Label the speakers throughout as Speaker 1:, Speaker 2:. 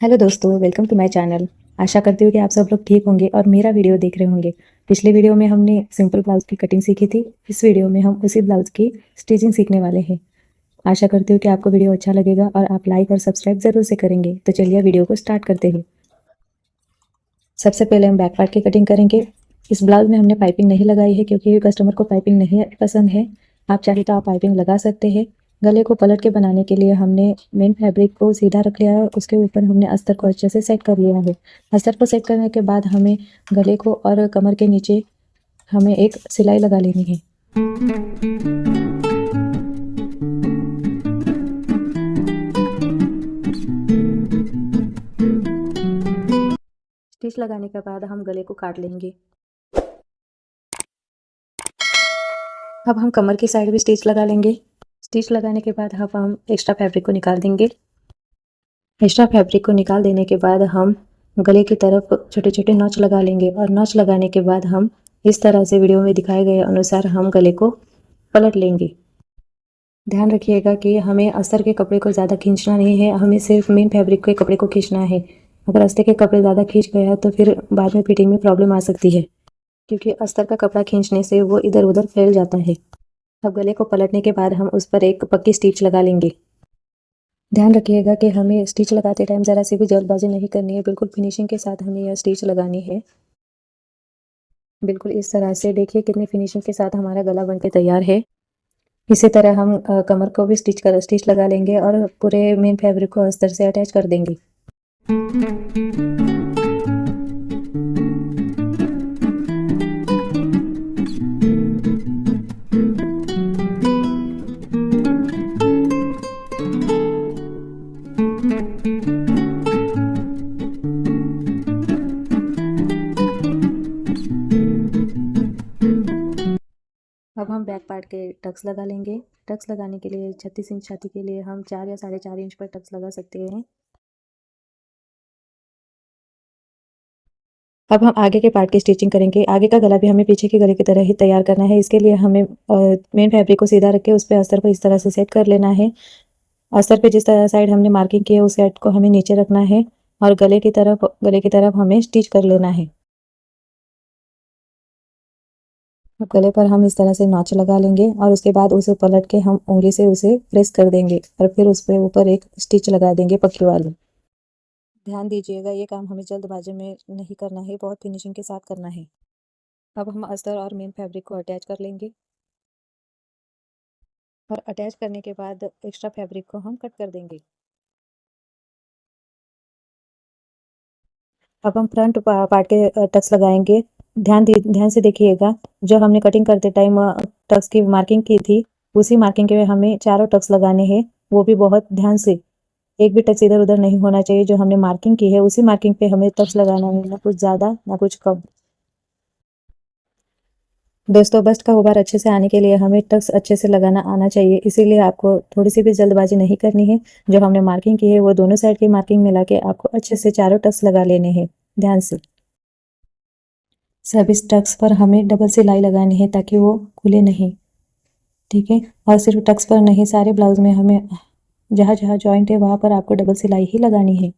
Speaker 1: Hello दोस्तों, welcome to my channel. आशा करती हूँ कि आप सब लोग ठीक होंगे और मेरा वीडियो देख रहे होंगे। पिछले वीडियो में हमने सिंपल ब्लाउज की कटिंग सीखी थी। इस वीडियो में हम उसी ब्लाउज की स्टिचिंग सीखने वाले हैं। आशा करती हूँ कि आपको वीडियो अच्छा लगेगा और आप लाइक और सब्सक्राइब ज़रूर से करेंगे। तो चलिए वीडियो को स्टार्ट करते हैं। सबसे पहले हम बैक पार्ट की कटिंग करेंगे। इस ब्लाउज में हमने पाइपिंग नहीं लगाई है क्योंकि कस्टमर को पाइपिंग नहीं पसंद है। आप चाहे तो आप पाइपिंग लगा सकते हैं। गले को पलट के बनाने के लिए हमने मेन फैब्रिक को सीधा रख लिया है और उसके ऊपर हमने अस्तर को अच्छे से सेट कर लिया है। अस्तर को सेट करने के बाद हमें गले को और कमर के नीचे हमें एक सिलाई लगा लेनी है। स्टिच लगाने के बाद हम गले को काट लेंगे। अब हम कमर की साइड भी स्टिच लगा लेंगे। स्टिच लगाने के बाद अब हम एक्स्ट्रा फैब्रिक को निकाल देंगे। एक्स्ट्रा फैब्रिक को निकाल देने के बाद हम गले की तरफ छोटे छोटे नॉच लगा लेंगे और नॉच लगाने के बाद हम इस तरह से वीडियो में दिखाए गए अनुसार हम गले को पलट लेंगे। ध्यान रखिएगा कि हमें अस्तर के कपड़े को ज़्यादा खींचना नहीं है, हमें सिर्फ मेन फैब्रिक के कपड़े को खींचना है। अगर अस्तर के कपड़े ज़्यादा खींच गया तो फिर बाद में फिटिंग में प्रॉब्लम आ सकती है, क्योंकि अस्तर का कपड़ा खींचने से वो इधर उधर फैल जाता है। अब गले को पलटने के बाद हम उस पर एक पक्की स्टिच लगा लेंगे। ध्यान रखिएगा कि हमें स्टिच लगाते टाइम ज़रा सी भी जल्दबाजी नहीं करनी है, बिल्कुल फिनिशिंग के साथ हमें यह स्टिच लगानी है। बिल्कुल इस तरह से देखिए कितनी फिनिशिंग के साथ हमारा गला बनके तैयार है। इसी तरह हम कमर को भी स्टिच लगा लेंगे और पूरे मेन फैब्रिक को अस्तर से अटैच कर देंगे। अब हम बैक पार्ट के टक्स लगा लेंगे। टक्स लगाने के लिए 36 इंच छाती के लिए हम 4 या 4.5 इंच पर टक्स लगा सकते हैं। अब हम आगे के पार्ट की स्टिचिंग करेंगे। आगे का गला भी हमें पीछे के गले की तरह ही तैयार करना है। इसके लिए हमें मेन फैब्रिक को सीधा रख के उस पे अस्तर को इस तरह से सेट कर लेना है। अस्तर पे जिस तरह साइड हमने मार्किंग की है उस साइड को हमें नीचे रखना है और गले की तरफ हमें स्टिच कर लेना है। अब गले पर हम इस तरह से नॉच लगा लेंगे और उसके बाद उसे पलट के हम उंगली से उसे प्रेस कर देंगे और फिर उस पे ऊपर एक स्टिच लगा देंगे पक्की वाली। ध्यान दीजिएगा, ये काम हमें जल्दबाजी में नहीं करना है, बहुत फिनिशिंग के साथ करना है। अब हम अस्तर और मेन फैब्रिक को अटैच कर लेंगे और अटैच करने के बाद एक्स्ट्रा फैब्रिक को हम कट कर देंगे। अब हम फ्रंट पार्ट के टक्स लगाएंगे। ध्यान से देखिएगा, जो हमने कटिंग करते टाइम टक्स की मार्किंग की थी उसी मार्किंग के हमें चारों टक्स लगाने हैं, वो भी बहुत ध्यान से। एक भी टक्स इधर उधर नहीं होना चाहिए। जो हमने मार्किंग की है उसी मार्किंग पे हमें टक्स लगाना है, ना कुछ ज़्यादा ना कुछ कम। दोस्तों, बस्ट का उभार अच्छे से आने के लिए हमें टक्स अच्छे से लगाना आना चाहिए, इसीलिए आपको थोड़ी सी भी जल्दबाजी नहीं करनी है। जो हमने मार्किंग की है वो दोनों साइड की मार्किंग मिला के आपको अच्छे से चारों टक्स लगा लेने हैं ध्यान से। सभी टक्स पर हमें डबल सिलाई लगानी है ताकि वो खुले नहीं, ठीक है। और सिर्फ टक्स पर नहीं, सारे ब्लाउज में हमें जहाँ जहाँ जॉइंट है वहाँ पर आपको डबल सिलाई ही लगानी है।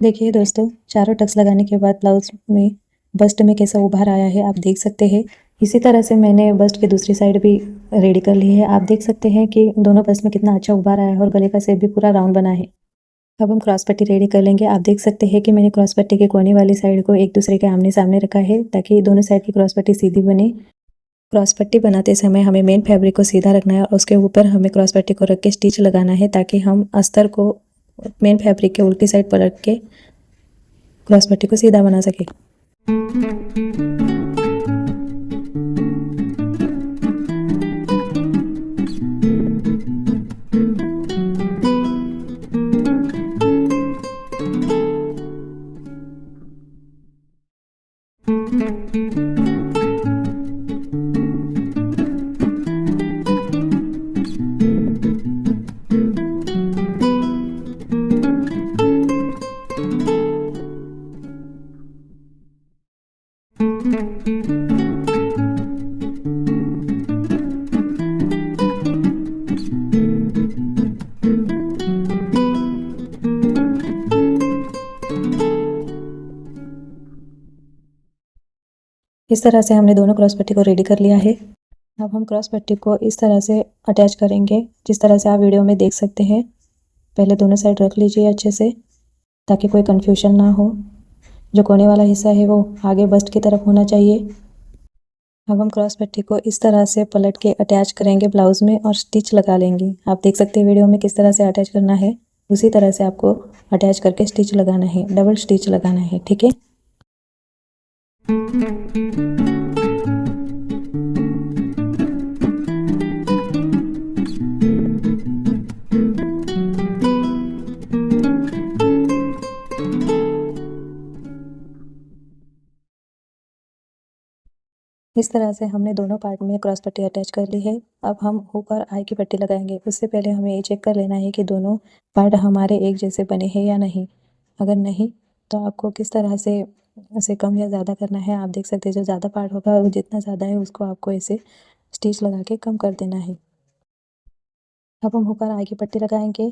Speaker 1: देखिए दोस्तों, चारों टक्स लगाने के बाद ब्लाउज में बस्ट में कैसा उभार आया है आप देख सकते हैं। इसी तरह से मैंने बस्ट की दूसरी साइड भी रेडी कर ली है। आप देख सकते हैं कि दोनों बस्ट में कितना अच्छा उभार आया है और गले का शेप भी पूरा राउंड बना है। अब हम क्रॉस पट्टी रेडी कर लेंगे। आप देख सकते हैं कि मैंने क्रॉस पट्टी के कोने वाली साइड को एक दूसरे के आमने सामने रखा है ताकि दोनों साइड की क्रॉस पट्टी सीधी बने। क्रॉस पट्टी बनाते समय हमें मेन फैब्रिक को सीधा रखना है और उसके ऊपर हमें क्रॉस पट्टी को रख के स्टिच लगाना है ताकि हम अस्तर को मेन फैब्रिक के उल्टी साइड पलट के क्रॉस पट्टी को सीधा बना सके। इस तरह से हमने दोनों क्रॉस पट्टी को रेडी कर लिया है। अब हम क्रॉस पट्टी को इस तरह से अटैच करेंगे जिस तरह से आप वीडियो में देख सकते हैं। पहले दोनों साइड रख लीजिए अच्छे से ताकि कोई कंफ्यूजन ना हो। जो कोने वाला हिस्सा है वो आगे बस्ट की तरफ होना चाहिए। अब हम क्रॉस पट्टी को इस तरह से पलट के अटैच करेंगे ब्लाउज़ में और स्टिच लगा लेंगे। आप देख सकते हैं वीडियो में किस तरह से अटैच करना है, उसी तरह से आपको अटैच करके स्टिच लगाना है, डबल स्टिच लगाना है, ठीक है। इस तरह से हमने दोनों पार्ट में क्रॉस पट्टी अटैच कर ली है। अब हम हुक और आई की पट्टी लगाएंगे। उससे पहले हमें ये चेक कर लेना है कि दोनों पार्ट हमारे एक जैसे बने हैं या नहीं। अगर नहीं तो आपको किस तरह से इसे कम या ज़्यादा करना है। आप देख सकते हैं जो ज़्यादा पार्ट होगा वो जितना ज़्यादा है उसको आपको ऐसे स्टिच लगा के कम कर देना है। अब हम हुक और आई की पट्टी लगाएंगे।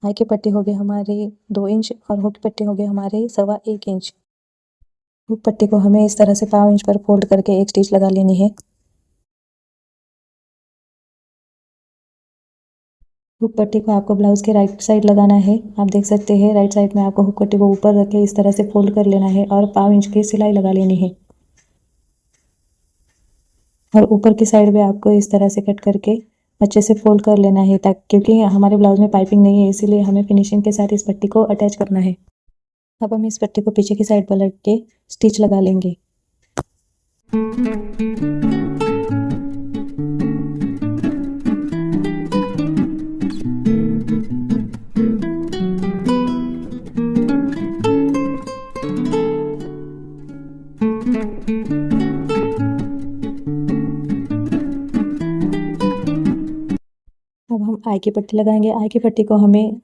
Speaker 1: आई की पट्टी हो गई हमारी 2 इंच और हुक की पट्टी हो गई हमारी 1.25 इंच। हुक पट्टी को हमें इस तरह से 1/4 इंच पर फोल्ड करके एक स्टिच लगा लेनी है। हुक पट्टी को आपको ब्लाउज के राइट साइड लगाना है। आप देख सकते हैं राइट साइड में आपको हुक पट्टी को ऊपर रख के इस तरह से फोल्ड कर लेना है और 1/4 इंच की सिलाई लगा लेनी है। और ऊपर की साइड भी आपको इस तरह से कट करके अच्छे से फोल्ड कर लेना है, ताकि क्योंकि हमारे ब्लाउज में पाइपिंग नहीं है इसीलिए हमें फिनिशिंग के साथ इस पट्टी को अटैच करना है। अब हम इस पट्टी को पीछे की साइड पलट के स्टिच लगा लेंगे। अब हम आई की पट्टी लगाएंगे। आई की पट्टी को हमें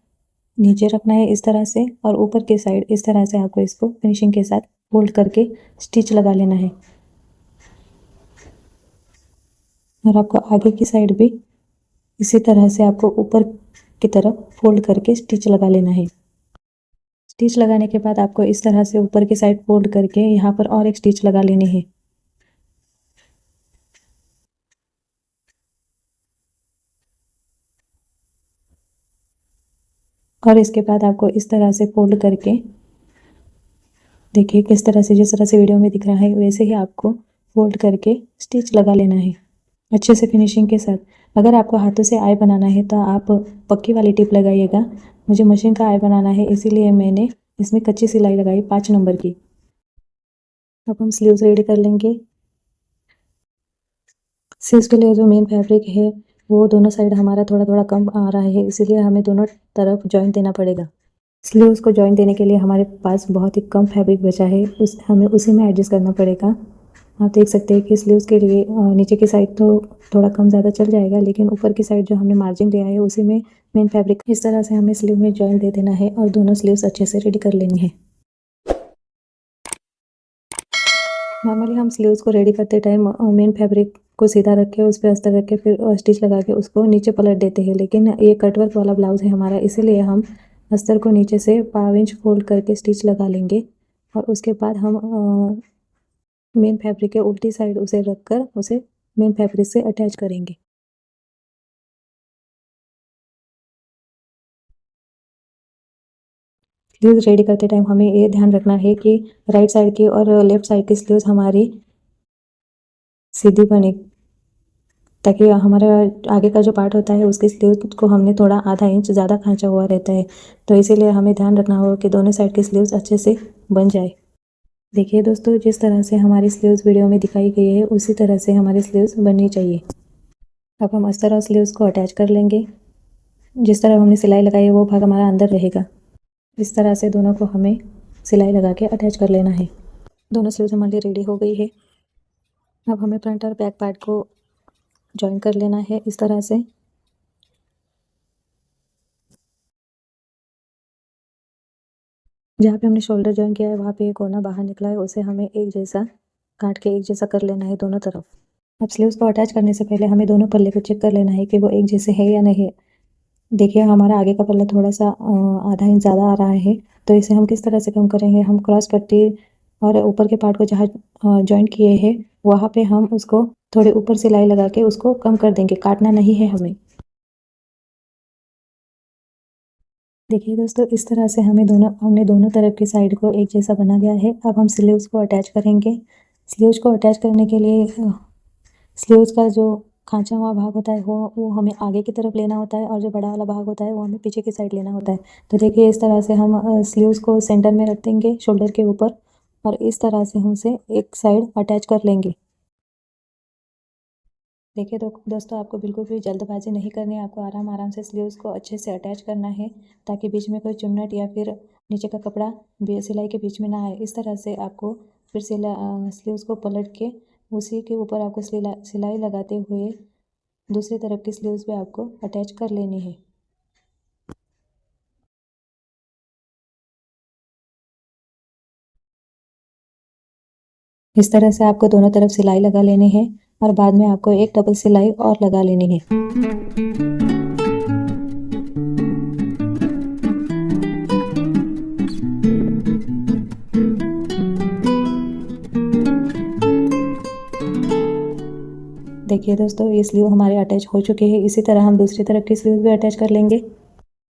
Speaker 1: नीचे रखना है इस तरह से और ऊपर की साइड इस तरह से आपको इसको फिनिशिंग के साथ फोल्ड करके स्टिच लगा लेना है। और आपको आगे की साइड भी इसी तरह से आपको ऊपर की तरफ फोल्ड करके स्टिच लगा लेना है। स्टिच लगाने के बाद आपको इस तरह से ऊपर की साइड फोल्ड करके यहाँ पर और एक स्टिच लगा लेनी है। और इसके बाद आपको इस तरह से फोल्ड करके देखिए किस तरह से, जिस तरह से वीडियो में दिख रहा है वैसे ही आपको फोल्ड करके स्टिच लगा लेना है अच्छे से फिनिशिंग के साथ। अगर आपको हाथों से आई बनाना है तो आप पक्की वाली टिप लगाइएगा। मुझे मशीन का आई बनाना है इसीलिए मैंने इसमें कच्ची सिलाई लगाई 5 नंबर की। अब हम स्लीव्स रेडी कर लेंगे। स्लीव्स के लिए जो मेन फैब्रिक है वो दोनों साइड हमारा थोड़ा थोड़ा कम आ रहा है, इसीलिए हमें दोनों तरफ जॉइंट देना पड़ेगा। स्लीव्स को जॉइंट देने के लिए हमारे पास बहुत ही कम फैब्रिक बचा है, हमें उसी में एडजस्ट करना पड़ेगा। आप देख सकते हैं कि स्लीव्स के लिए नीचे की साइड तो थोड़ा कम ज़्यादा चल जाएगा, लेकिन ऊपर की साइड जो हमने मार्जिन दिया है उसी में मेन फैब्रिक इस तरह से हमें स्लीव में जॉइंट दे देना है और दोनों स्लीव्स अच्छे से रेडी कर लेनी है। नॉर्मली हम स्लीव्स को रेडी करते टाइम मेन फैब्रिक को सीधा रख के उस पर अस्तर रख के फिर स्टिच लगा के उसको नीचे पलट देते हैं, लेकिन ये कटवर्क वाला ब्लाउज़ है हमारा, इसीलिए हम अस्तर को नीचे से 1/4 इंच फोल्ड करके स्टिच लगा लेंगे और उसके बाद हम मेन फैब्रिक के उल्टी साइड उसे रख कर उसे मेन फैब्रिक से अटैच करेंगे। स्लीव्स रेडी करते टाइम हमें ये ध्यान रखना है कि राइट साइड की और लेफ्ट साइड की स्लीव्स हमारी सीधी बने, ताकि हमारा आगे का जो पार्ट होता है उसकी स्लीव को हमने थोड़ा आधा इंच ज़्यादा खींचा हुआ रहता है, तो इसीलिए हमें ध्यान रखना होगा कि दोनों साइड की स्लीव्स अच्छे से बन जाए। देखिए दोस्तों, जिस तरह से हमारी स्लीव्स वीडियो में दिखाई गई है उसी तरह से हमारी स्लीव्स बननी चाहिए। अब हम अस्तर और स्लीव्स को अटैच कर लेंगे। जिस तरह हमने सिलाई लगाई है वो भाग हमारा अंदर रहेगा। इस तरह से दोनों को हमें सिलाई लगा के अटैच कर लेना है। दोनों स्लीव्स हमारी रेडी हो गई है। अब हमें फ्रंट और बैक पार्ट को जॉइन कर लेना है इस तरह से। जहाँ पे हमने शोल्डर जॉइन किया है वहाँ पे एक कोना बाहर निकला है, उसे हमें एक जैसा काट के एक जैसा कर लेना है दोनों तरफ। अब स्लीव्स को अटैच करने से पहले हमें दोनों पल्ले को चेक कर लेना है कि वो एक जैसे है या नहीं। देखिए हमारा आगे का पल्ला थोड़ा सा आधा इंच ज़्यादा आ रहा है, तो इसे हम किस तरह से कम करेंगे। हम क्रॉस पट्टी और ऊपर के पार्ट को जहाँ जॉइंट किए हैं वहाँ पे हम उसको थोड़े ऊपर सिलाई लगा के उसको कम कर देंगे, काटना नहीं है हमें। देखिए दोस्तों, इस तरह से हमने दोनों तरफ की साइड को एक जैसा बना लिया है। अब हम स्लीव्स को अटैच करेंगे। स्लीव्स को अटैच करने के लिए स्लीव्स का जो खांचा हुआ भाग होता है वो हमें आगे की तरफ लेना होता है, और जो बड़ा वाला भाग होता है वो हमें पीछे की साइड लेना होता है। तो देखिए इस तरह से हम स्लीव्स को सेंटर में रख देंगे शोल्डर के ऊपर, और इस तरह से हम उसे एक साइड अटैच कर लेंगे। देखिए दोस्तों, आपको बिल्कुल भी जल्दबाजी नहीं करनी है। आपको आराम आराम से स्लीव्स को अच्छे से अटैच करना है, ताकि बीच में कोई चुन्नट या फिर नीचे का कपड़ा सिलाई के बीच में ना आए। इस तरह से आपको फिर स्लीव्स को पलट के उसी के ऊपर आपको सिलाई लगाते हुए दूसरी तरफ की स्लीव्स पे आपको अटैच कर लेनी है। इस तरह से आपको दोनों तरफ सिलाई लगा लेनी है, और बाद में आपको एक डबल सिलाई और लगा लेनी है। देखिए दोस्तों, ये स्लीव हमारे अटैच हो चुके हैं। इसी तरह हम दूसरी तरफ की स्लीव भी अटैच कर लेंगे।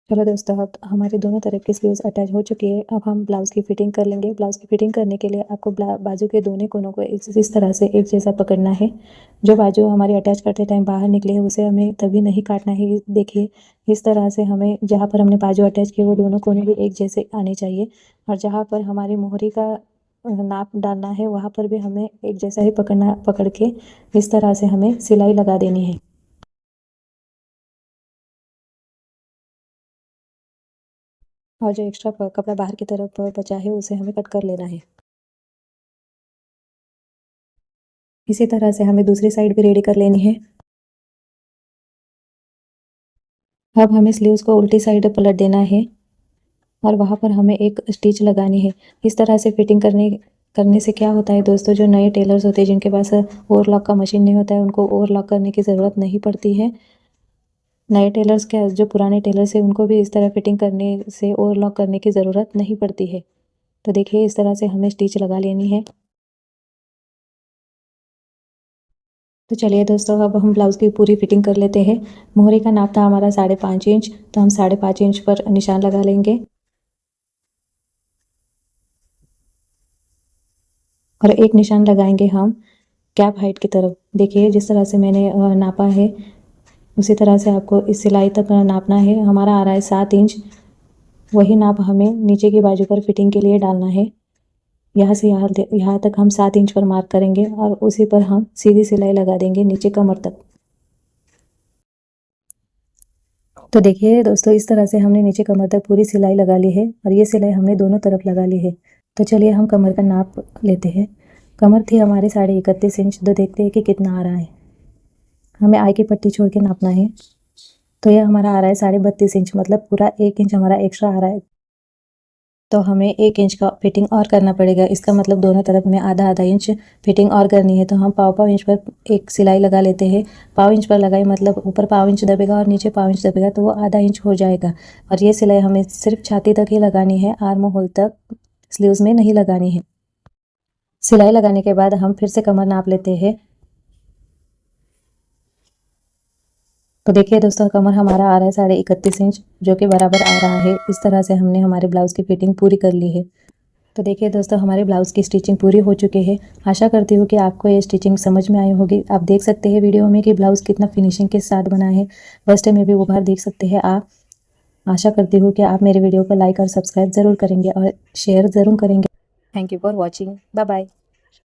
Speaker 1: चलो दोस्तों, अब हमारी दोनों तरफ की स्लीव्स अटैच हो चुकी है। अब हम ब्लाउज़ की फिटिंग कर लेंगे। ब्लाउज़ की फिटिंग करने के लिए आपको बाजू के दोनों कोनों को इस तरह से एक जैसा पकड़ना है। जो बाजू हमारी अटैच करते टाइम बाहर निकले है उसे हमें तभी नहीं काटना है। देखिए इस तरह से हमें जहाँ पर हमने बाजू अटैच किए वो दोनों कोने भी एक जैसे आने चाहिए, और जहाँ पर हमारी मोहरी का नाप डालना है वहाँ पर भी हमें एक जैसा ही पकड़ के इस तरह से हमें सिलाई लगा देनी है। और जो एक्स्ट्रा कपड़ा बाहर की तरफ बचा है उसे हमें कट कर लेना है। इसी तरह से हमें दूसरी साइड भी रेडी कर लेनी है। अब हमें स्लीव्स को उल्टी साइड पलट देना है, और वहाँ पर हमें एक स्टिच लगानी है। इस तरह से फिटिंग करने से क्या होता है दोस्तों, जो नए टेलर्स होते हैं जिनके पास ओवरलॉक का मशीन नहीं होता है उनको ओवरलॉक करने की ज़रूरत नहीं पड़ती है। नए टेलर्स के जो पुराने टेलर्स हैं उनको भी इस तरह फिटिंग करने से ओवरलॉक करने की ज़रूरत नहीं पड़ती है। तो देखिए इस तरह से हमें स्टिच लगा लेनी है। तो चलिए दोस्तों, अब हम ब्लाउज़ की पूरी फिटिंग कर लेते हैं। मोहरी का नाप था हमारा 5.5 इंच, तो हम 5.5 इंच पर निशान लगा लेंगे, और एक निशान लगाएंगे हम कैप हाइट की तरफ। देखिए जिस तरह से मैंने नापा है उसी तरह से आपको इस सिलाई तक नापना है। हमारा आ रहा है 7 इंच, वही नाप हमें नीचे की बाजू पर फिटिंग के लिए डालना है। यहाँ से यहाँ तक हम 7 इंच पर मार्क करेंगे, और उसी पर हम सीधी सिलाई लगा देंगे नीचे कमर तक। तो देखिए दोस्तों, इस तरह से हमने नीचे कमर तक पूरी सिलाई लगा ली है, और ये सिलाई हमने दोनों तरफ लगा ली है। तो चलिए हम कमर का नाप लेते हैं। कमर थी हमारी 31.5 इंच, तो देखते हैं कि कितना आ रहा है। हमें आई की पट्टी छोड़ के नापना है। तो यह हमारा आ रहा है 32.5 इंच, मतलब पूरा 1 इंच हमारा एक्स्ट्रा आ रहा है। तो हमें 1 इंच का फिटिंग और करना पड़ेगा। इसका मतलब दोनों तरफ हमें आधा आधा इंच फिटिंग और करनी है। तो हम पाव इंच पर एक सिलाई लगा लेते हैं। पाव इंच पर लगाई मतलब ऊपर पाव इंच दबेगा और नीचे पाव इंच दबेगा, तो वो आधा इंच हो जाएगा। और ये सिलाई हमें सिर्फ छाती तक ही लगानी है, आर्म होल तक स्लीव्स में नहीं लगानी है। सिलाई लगाने के बाद हम फिर से कमर नाप लेते हैं। तो देखिए दोस्तों, कमर हमारा आ रहा है 31.5 इंच, जो कि बराबर आ रहा है। इस तरह से हमने हमारे ब्लाउज़ की फिटिंग पूरी कर ली है। तो देखिए दोस्तों, हमारे ब्लाउज़ की स्टिचिंग पूरी हो चुकी है। आशा करती हूँ कि आपको ये स्टिचिंग समझ में आई होगी। आप देख सकते हैं वीडियो में कि ब्लाउज़ कितना फिनिशिंग के साथ बना है। फर्स्ट में भी वो बाहर देख सकते हैं आप। आशा करती हूँ कि आप मेरे वीडियो को लाइक और सब्सक्राइब ज़रूर करेंगे, और शेयर ज़रूर करेंगे। Thank you for watching. Bye bye.